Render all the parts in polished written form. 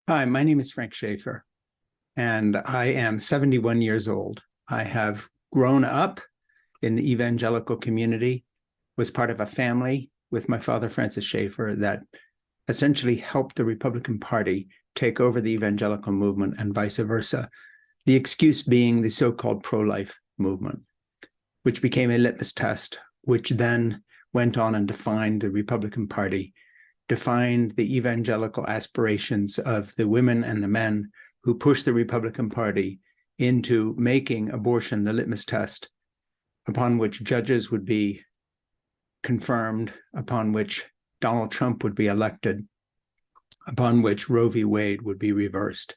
Hi, my name is Frank Schaefer, and I am 71 years old. I have grown up in the evangelical community, was part of a family with my father, Francis Schaefer, that essentially helped the Republican Party take over the evangelical movement and vice versa. The excuse being the so-called pro-life movement, which became a litmus test, which then went on and defined the Republican Party, defined the evangelical aspirations of the women and the men who pushed the Republican Party into making abortion the litmus test upon which judges would be confirmed, upon which Donald Trump would be elected, upon which Roe v. Wade would be reversed.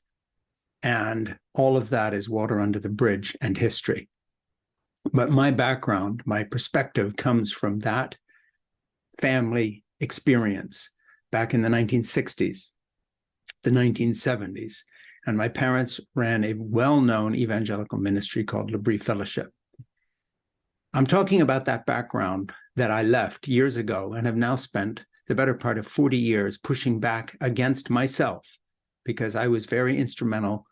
And all of that is water under the bridge and history. But my background, my perspective comes from that family experience back in the 1960s, the 1970s. And my parents ran a well-known evangelical ministry called L'Abri Fellowship. I'm talking about that background that I left years ago and have now spent the better part of 40 years pushing back against myself, because I was very instrumental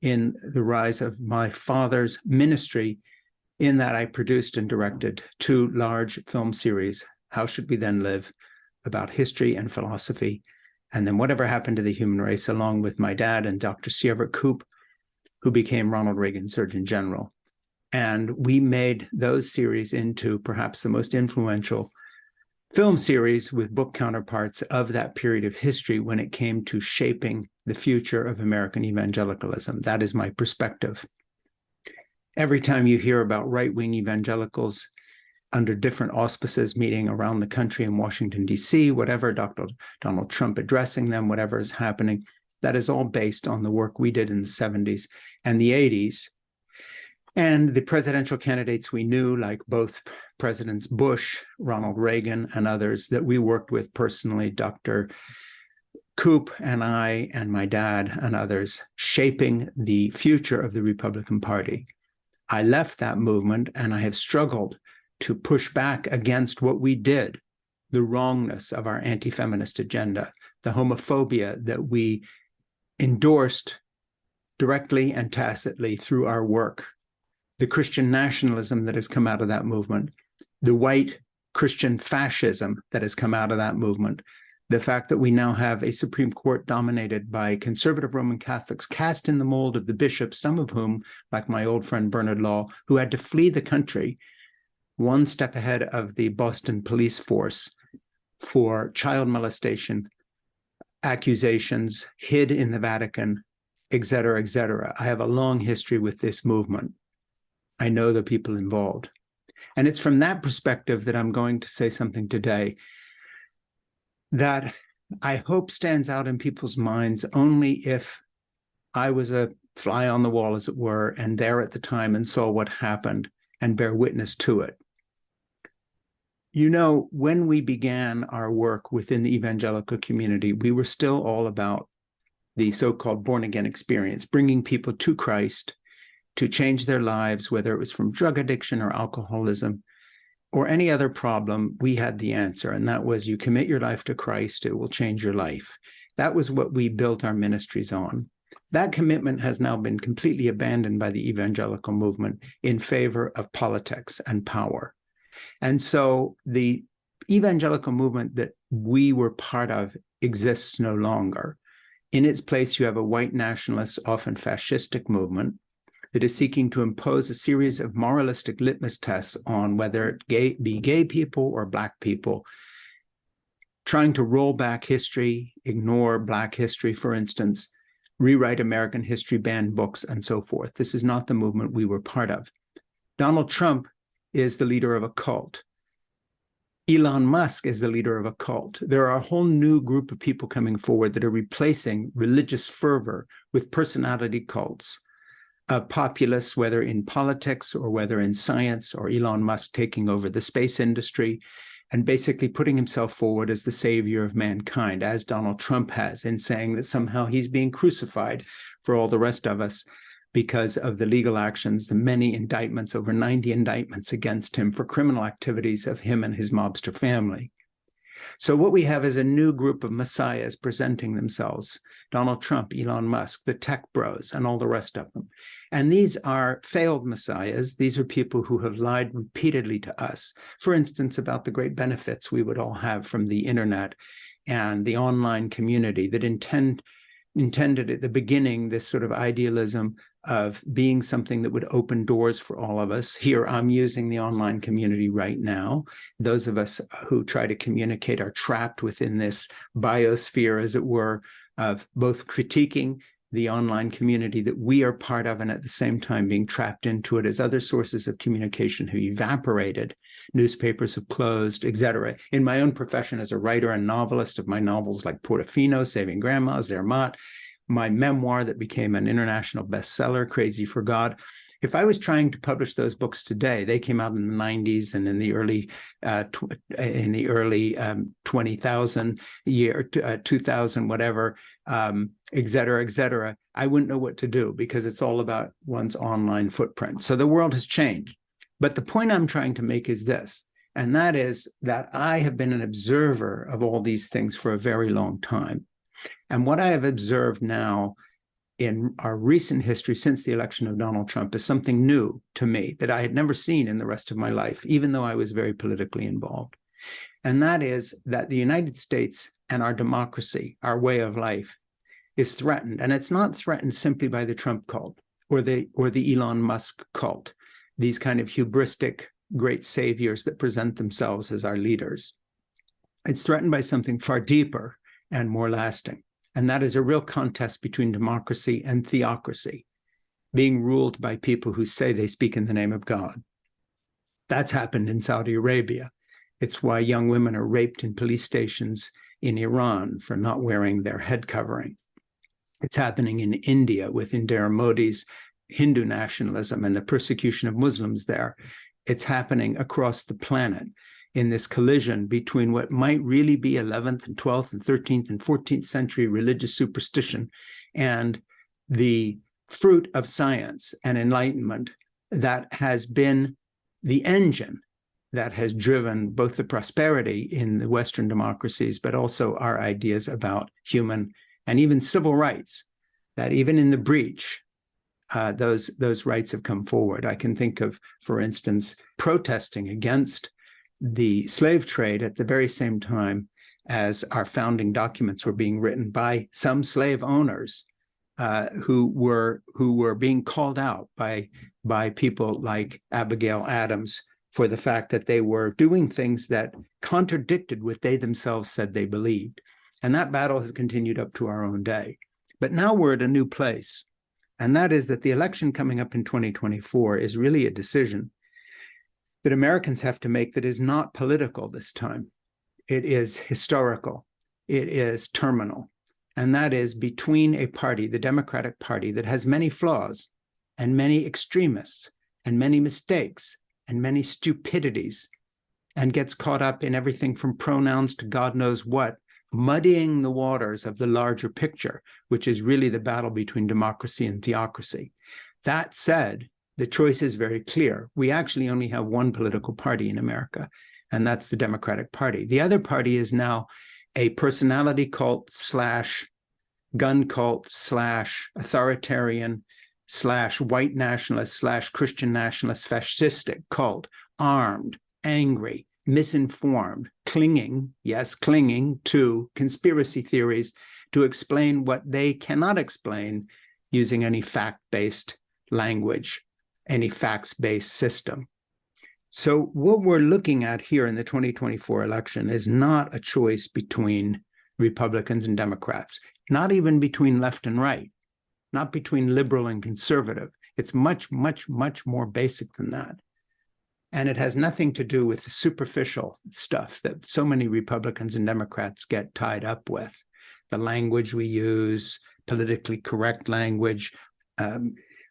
in the rise of my father's ministry, in that I produced and directed 2 large film series, How Should We Then Live?, about history and philosophy, and then Whatever Happened to the Human Race, along with my dad and Dr. Sievert Koop, who became Ronald Reagan Surgeon General. And we made those series into perhaps the most influential film series with book counterparts of that period of history when it came to shaping the future of American evangelicalism. That is my perspective. Every time you hear about right-wing evangelicals under different auspices meeting around the country in Washington, D.C., whatever, Dr. Donald Trump addressing them, whatever is happening, that is all based on the work we did in the 70s and the 80s. And the presidential candidates we knew, like both Presidents Bush, Ronald Reagan, and others that we worked with personally, Dr. Koop and I and my dad and others, shaping the future of the Republican Party. I left that movement and I have struggled to push back against what we did, the wrongness of our anti-feminist agenda, the homophobia that we endorsed directly and tacitly through our work, the Christian nationalism that has come out of that movement, the white Christian fascism that has come out of that movement, the fact that we now have a Supreme Court dominated by conservative Roman Catholics cast in the mold of the bishops, some of whom, like my old friend Bernard Law, who had to flee the country one step ahead of the Boston police force for child molestation accusations, hid in the Vatican, et cetera, et cetera. I have a long history with this movement. I know the people involved. And it's from that perspective that I'm going to say something today that I hope stands out in people's minds only if I was a fly on the wall, as it were, and there at the time and saw what happened and bear witness to it. You know, when we began our work within the evangelical community, we were still all about the so-called born-again experience, bringing people to Christ to change their lives, whether it was from drug addiction or alcoholism or any other problem. We had the answer, and that was, you commit your life to Christ, it will change your life. That was what we built our ministries on. That commitment has now been completely abandoned by the evangelical movement in favor of politics and power. And so the evangelical movement that we were part of exists no longer. In its place, you have a white nationalist, often fascistic movement that is seeking to impose a series of moralistic litmus tests on whether it be gay people or Black people, trying to roll back history, ignore Black history, for instance, rewrite American history, ban books, and so forth. This is not the movement we were part of. Donald Trump is the leader of a cult. Elon Musk is the leader of a cult. There are a whole new group of people coming forward that are replacing religious fervor with personality cults. Populists, whether in politics or whether in science, or Elon Musk taking over the space industry and basically putting himself forward as the savior of mankind, as Donald Trump has, in saying that somehow he's being crucified for all the rest of us because of the legal actions, the many indictments, over 90 indictments against him for criminal activities of him and his mobster family. So what we have is a new group of messiahs presenting themselves: Donald Trump, Elon Musk, the tech bros, and all the rest of them. And these are failed messiahs. These are people who have lied repeatedly to us, for instance, about the great benefits we would all have from the internet and the online community that intended at the beginning this sort of idealism of being something that would open doors for all of us. Here, I'm using the online community right now. Those of us who try to communicate are trapped within this biosphere, as it were, of both critiquing the online community that we are part of and at the same time being trapped into it as other sources of communication have evaporated. Newspapers have closed, etc. In my own profession as a writer and novelist of my novels like Portofino, Saving Grandma, Zermatt, my memoir that became an international bestseller, Crazy for God. If I was trying to publish those books today, they came out in the 90s and in the early 20,000 year, 2000, whatever, et cetera, I wouldn't know what to do because it's all about one's online footprint. So the world has changed. But the point I'm trying to make is this, and that is that I have been an observer of all these things for a very long time. And what I have observed now in our recent history since the election of Donald Trump is something new to me that I had never seen in the rest of my life, even though I was very politically involved. And that is that the United States and our democracy, our way of life, is threatened. And it's not threatened simply by the Trump cult or the Elon Musk cult, these kind of hubristic great saviors that present themselves as our leaders. It's threatened by something far deeper and more lasting. And that is a real contest between democracy and theocracy, being ruled by people who say they speak in the name of God. That's happened in Saudi Arabia. It's why young women are raped in police stations in Iran for not wearing their head covering. It's happening in India with Indira Modi's Hindu nationalism and the persecution of Muslims there. It's happening across the planet in this collision between what might really be 11th and 12th and 13th and 14th century religious superstition and the fruit of science and enlightenment that has been the engine that has driven both the prosperity in the Western democracies, but also our ideas about human and even civil rights, that even in the breach, those rights have come forward. I can think of, for instance, protesting against the slave trade at the very same time as our founding documents were being written by some slave owners who were being called out by people like Abigail Adams for the fact that they were doing things that contradicted what they themselves said they believed. And that battle has continued up to our own day. But now we're at a new place. And that is that the election coming up in 2024 is really a decision that Americans have to make that is not political this time. It is historical. It is terminal. And that is between a party, the Democratic Party, that has many flaws and many extremists and many mistakes and many stupidities and gets caught up in everything from pronouns to God knows what, muddying the waters of the larger picture, which is really the battle between democracy and theocracy. That said, the choice is very clear. We actually only have one political party in America, and that's the Democratic Party. The other party is now a personality cult / gun cult / authoritarian / white nationalist / Christian nationalist fascistic cult, armed, angry, misinformed, clinging to conspiracy theories to explain what they cannot explain using any fact-based language, any facts-based system. So what we're looking at here in the 2024 election is not a choice between Republicans and Democrats, not even between left and right, not between liberal and conservative. It's much, much, much more basic than that. And it has nothing to do with the superficial stuff that so many Republicans and Democrats get tied up with. The language we use, politically correct language,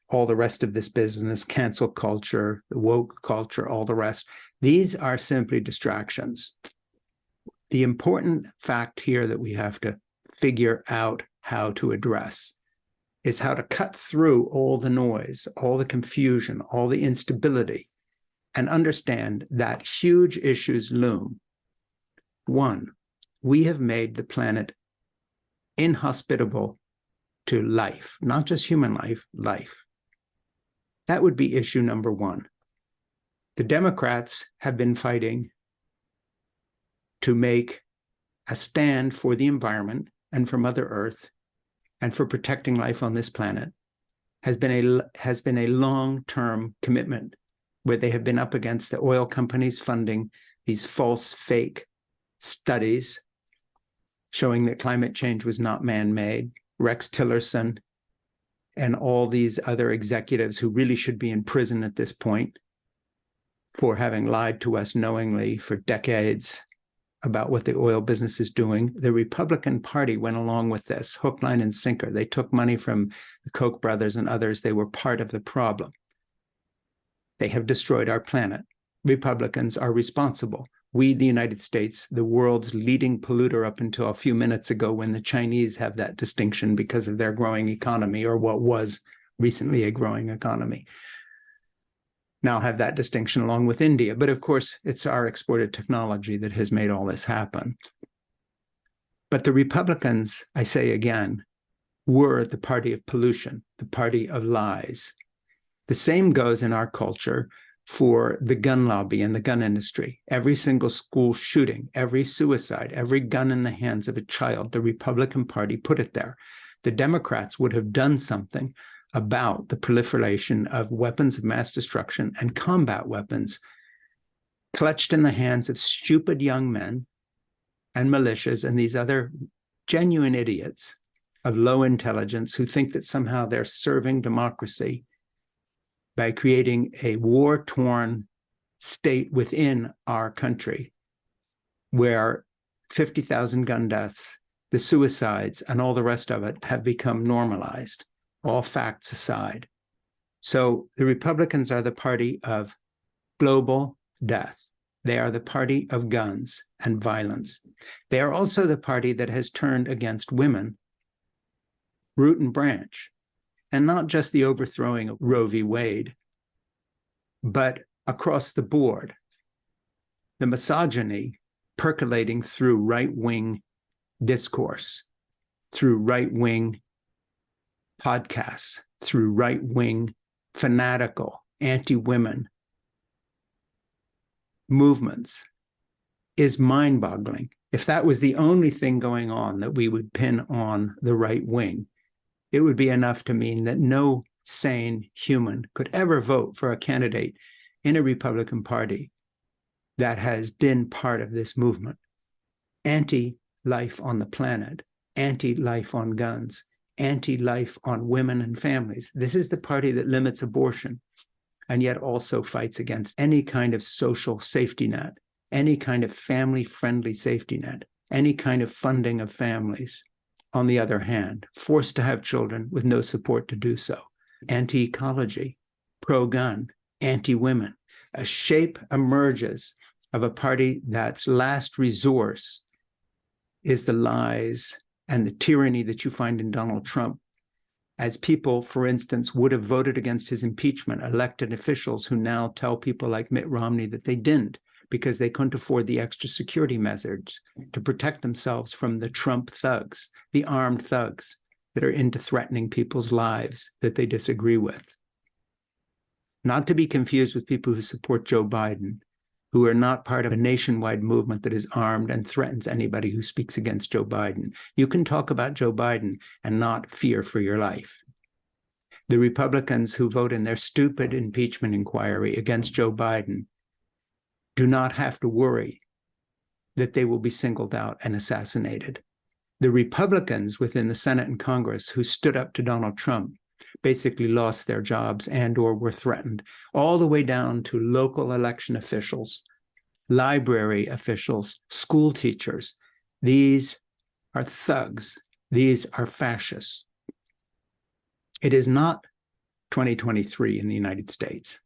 all the rest of this business, cancel culture, the woke culture, all the rest. These are simply distractions. The important fact here that we have to figure out how to address is how to cut through all the noise, all the confusion, all the instability, and understand that huge issues loom. One, we have made the planet inhospitable to life, not just human life, life. That would be issue number one. The Democrats have been fighting to make a stand for the environment and for Mother Earth and for protecting life on this planet. Has been a long-term commitment where they have been up against the oil companies funding these false, fake studies showing that climate change was not man-made. Rex Tillerson and all these other executives who really should be in prison at this point for having lied to us knowingly for decades about what the oil business is doing. The Republican Party went along with this, hook, line, and sinker. They took money from the Koch brothers and others. They were part of the problem. They have destroyed our planet. Republicans are responsible. We, the United States, the world's leading polluter up until a few minutes ago, when the Chinese have that distinction because of their growing economy, or what was recently a growing economy, now have that distinction along with India. But of course, it's our exported technology that has made all this happen. But the Republicans, I say again, were the party of pollution, the party of lies. The same goes in our culture for the gun lobby and the gun industry. Every single school shooting, every suicide, every gun in the hands of a child, the Republican Party put it there. The Democrats would have done something about the proliferation of weapons of mass destruction and combat weapons clutched in the hands of stupid young men and militias and these other genuine idiots of low intelligence who think that somehow they're serving democracy by creating a war-torn state within our country where 50,000 gun deaths, the suicides, and all the rest of it have become normalized, all facts aside. So the Republicans are the party of global death. They are the party of guns and violence. They are also the party that has turned against women, root and branch, and not just the overthrowing of Roe v. Wade, but across the board, the misogyny percolating through right-wing discourse, through right-wing podcasts, through right-wing fanatical anti-women movements is mind-boggling. If that was the only thing going on that we would pin on the right wing, it would be enough to mean that no sane human could ever vote for a candidate in a Republican Party that has been part of this movement. Anti-life on the planet, anti-life on guns, anti-life on women and families. This is the party that limits abortion and yet also fights against any kind of social safety net, any kind of family-friendly safety net, any kind of funding of families. On the other hand, forced to have children with no support to do so. Anti-ecology, pro-gun, anti-women. A shape emerges of a party that's last resource is the lies and the tyranny that you find in Donald Trump, as people, for instance, would have voted against his impeachment, elected officials who now tell people like Mitt Romney that they didn't because they couldn't afford the extra security measures to protect themselves from the Trump thugs, the armed thugs that are into threatening people's lives that they disagree with. Not to be confused with people who support Joe Biden, who are not part of a nationwide movement that is armed and threatens anybody who speaks against Joe Biden. You can talk about Joe Biden and not fear for your life. The Republicans who vote in their stupid impeachment inquiry against Joe Biden do not have to worry that they will be singled out and assassinated. The Republicans within the Senate and Congress who stood up to Donald Trump basically lost their jobs and or were threatened, all the way down to local election officials, library officials, school teachers. These are thugs. These are fascists. It is not 2023 in the United States.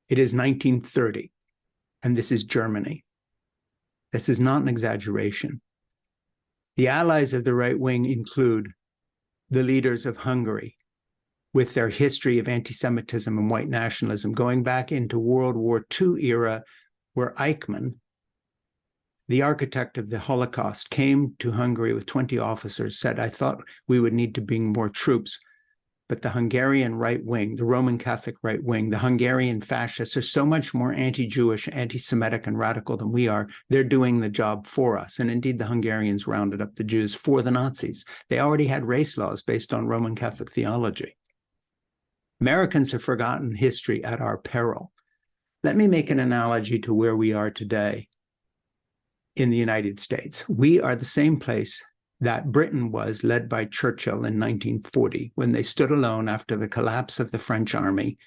It is 1930, and this is Germany. This is not an exaggeration. The allies of the right wing include the leaders of Hungary, with their history of anti-Semitism and white nationalism, going back into World War II era, where Eichmann the architect of the Holocaust, came to Hungary with 20 officers, said, I thought we would need to bring more troops. But the Hungarian right wing, the Roman Catholic right wing, the Hungarian fascists are so much more anti-Jewish, anti-Semitic, and radical than we are. They're doing the job for us. And indeed, the Hungarians rounded up the Jews for the Nazis. They already had race laws based on Roman Catholic theology. Americans have forgotten history at our peril. Let me make an analogy to where we are today in the United States. We are the same place that Britain was, led by Churchill in 1940, when they stood alone after the collapse of the French army,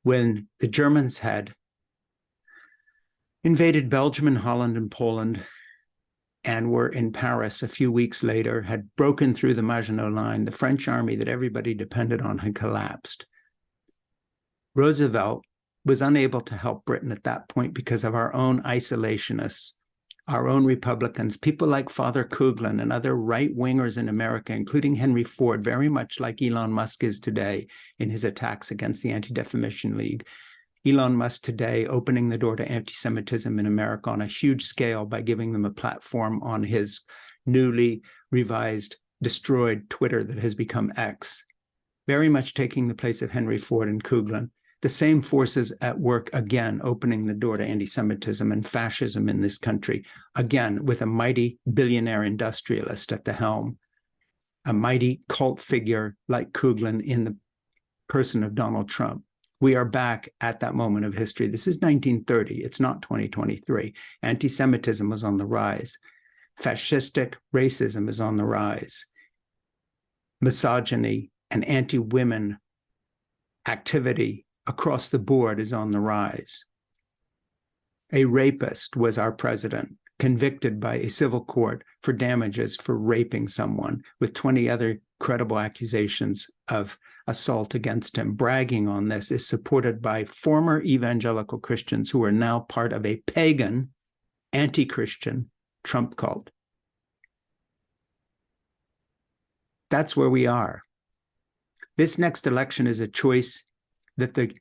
when the Germans had invaded Belgium and Holland and Poland and were in Paris a few weeks later, had broken through the Maginot Line. The French army that everybody depended on had collapsed. Roosevelt was unable to help Britain at that point because of our own isolationists, our own Republicans, people like Father Coughlin and other right-wingers in America, including Henry Ford, very much like Elon Musk is today in his attacks against the Anti-Defamation League. Elon Musk today opening the door to anti-Semitism in America on a huge scale by giving them a platform on his newly revised, destroyed Twitter that has become X, very much taking the place of Henry Ford and Coughlin. The same forces at work again, opening the door to anti-Semitism and fascism in this country, again, with a mighty billionaire industrialist at the helm, a mighty cult figure like Coughlin in the person of Donald Trump. We are back at that moment of history. This is 1930. It's not 2023. Anti-Semitism was on the rise. Fascistic racism is on the rise. Misogyny and anti-women activity across the board is on the rise. A rapist was our president, convicted by a civil court for damages for raping someone, with 20 other credible accusations of assault against him. Bragging on this is supported by former evangelical Christians who are now part of a pagan, anti-Christian Trump cult. That's where we are. This next election is a choice that the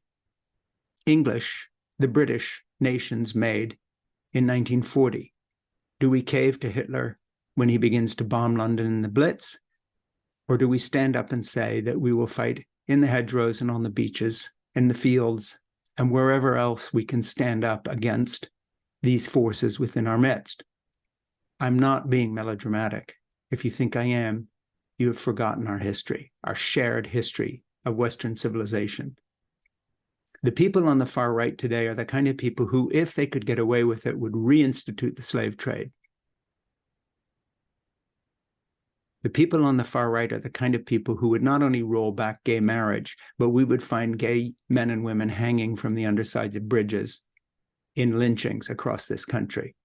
English, the British nations made in 1940. Do we cave to Hitler when he begins to bomb London in the Blitz? Or do we stand up and say that we will fight in the hedgerows and on the beaches, in the fields, and wherever else we can stand up against these forces within our midst? I'm not being melodramatic. If you think I am, you have forgotten our history, our shared history of Western civilization. The people on the far right today are the kind of people who, if they could get away with it, would reinstitute the slave trade. The people on the far right are the kind of people who would not only roll back gay marriage, but we would find gay men and women hanging from the undersides of bridges in lynchings across this country.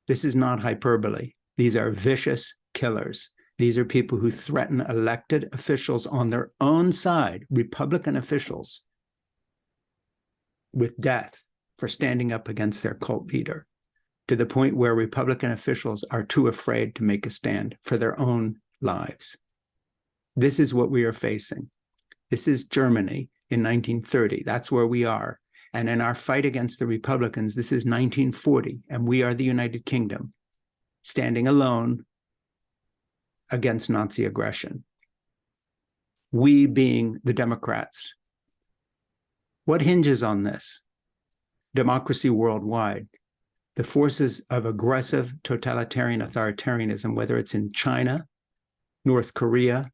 This is not hyperbole. These are vicious killers. These are people who threaten elected officials on their own side, Republican officials, with death for standing up against their cult leader, to the point where Republican officials are too afraid to make a stand for their own lives. This is what we are facing. This is Germany in 1930. That's where we are. And in our fight against the Republicans, this is 1940, and we are the United Kingdom, standing alone against Nazi aggression. We being the Democrats. What hinges on this? Democracy worldwide. The forces of aggressive totalitarian authoritarianism, whether it's in China, North Korea,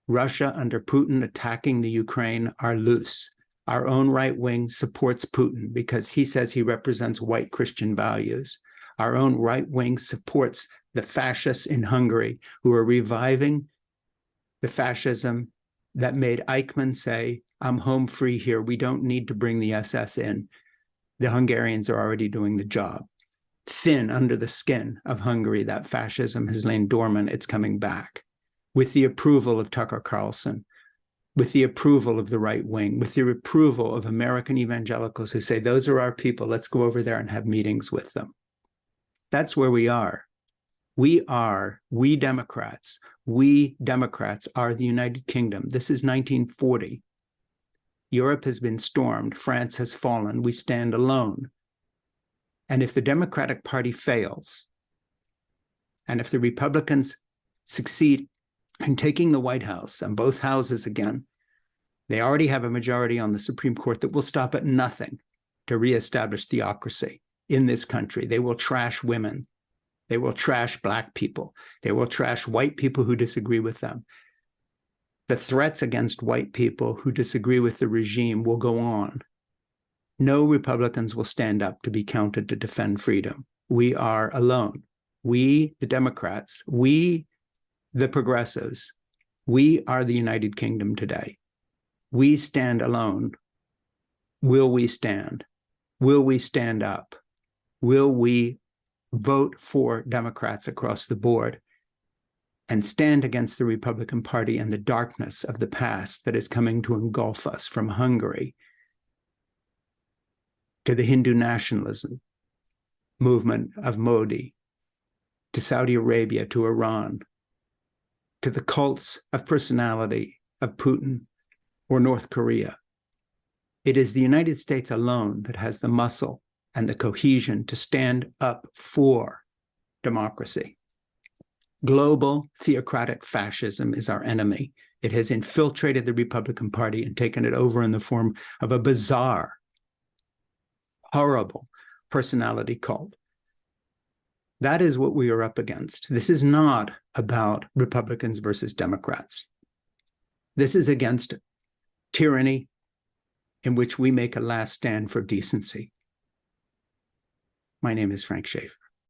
Russia under Putin attacking the Ukraine, are loose. Our own right wing supports Putin because he says he represents white Christian values. Our own right wing supports the fascists in Hungary who are reviving the fascism that made Eichmann say, I'm home free here. We don't need to bring the SS in. The Hungarians are already doing the job. Thin under the skin of Hungary, that fascism has lain dormant. It's coming back with the approval of Tucker Carlson, with the approval of the right wing, with the approval of American evangelicals who say, those are our people. Let's go over there and have meetings with them. That's where we are. We Democrats are the United Kingdom. This is 1940. Europe has been stormed. France has fallen. We stand alone. And if the Democratic Party fails, and if the Republicans succeed in taking the White House and both houses again, they already have a majority on the Supreme Court that will stop at nothing to reestablish theocracy in this country. They will trash women. They will trash Black people. They will trash white people who disagree with them. The threats against white people who disagree with the regime will go on. No Republicans will stand up to be counted to defend freedom. We are alone. We, the Democrats, we, the progressives, we are the United Kingdom today. We stand alone. Will we stand? Will we stand up? Will we vote for Democrats across the board and stand against the Republican Party and the darkness of the past that is coming to engulf us, from Hungary to the Hindu nationalism movement of Modi, to Saudi Arabia, to Iran, to the cults of personality of Putin or North Korea. It is the United States alone that has the muscle and the cohesion to stand up for democracy. Global theocratic fascism is our enemy. It has infiltrated the Republican Party and taken it over in the form of a bizarre, horrible personality cult. That is what we are up against. This is not about Republicans versus Democrats. This is against tyranny in which we make a last stand for decency. My name is Frank Schaefer.